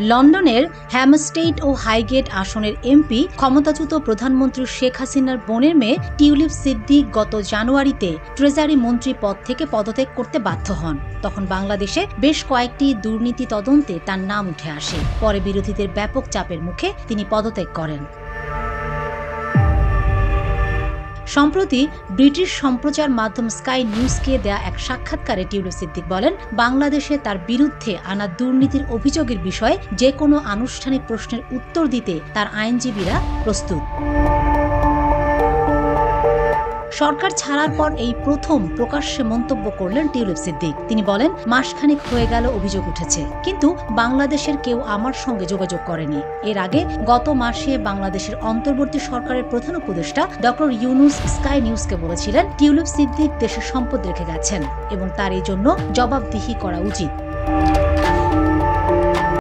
লন্ডনের হ্যামস্টেড ও হাইগেট আসনের এমপি ক্ষমতাচ্যুত প্রধানমন্ত্রী শেখ হাসিনার বোনের মেয়ে টিউলিপ সিদ্দিক গত জানুয়ারিতে ট্রেজারি মন্ত্রী পদ থেকে পদত্যাগ করতে বাধ্য হন। তখন বাংলাদেশে বেশ কয়েকটি দুর্নীতি তদন্তে তার নাম উঠে আসে। পরে বিরোধীদের ব্যাপক চাপের মুখে তিনি পদত্যাগ করেন। সম্প্রতি ব্রিটিশ সম্প্রচার মাধ্যম স্কাই নিউজকে দেয়া এক সাক্ষাৎকারে টিউলিপ সিদ্দিক বলেন, বাংলাদেশে তার বিরুদ্ধে আনা দুর্নীতির অভিযোগের বিষয়ে যে কোনো আনুষ্ঠানিক প্রশ্নের উত্তর দিতে তার আইনজীবীরা প্রস্তুত। সরকার ছাড়ার পর এই প্রথম প্রকাশ্যে মন্তব্য করলেন টিউলিপ সিদ্দিক। তিনি বলেন, মাসখানেক হয়ে গেল অভিযোগ উঠেছে, কিন্তু বাংলাদেশের কেউ আমার সঙ্গে যোগাযোগ করেনি। এর আগে গত মাসে বাংলাদেশের অন্তর্বর্তী সরকারের প্রধান উপদেষ্টা ডক্টর ইউনুস স্কাই নিউজকে বলেছিলেন, টিউলিপ সিদ্দিক দেশের সম্পদ রেখে গেছেন এবং তার এই জন্য জবাবদিহি করা উচিত।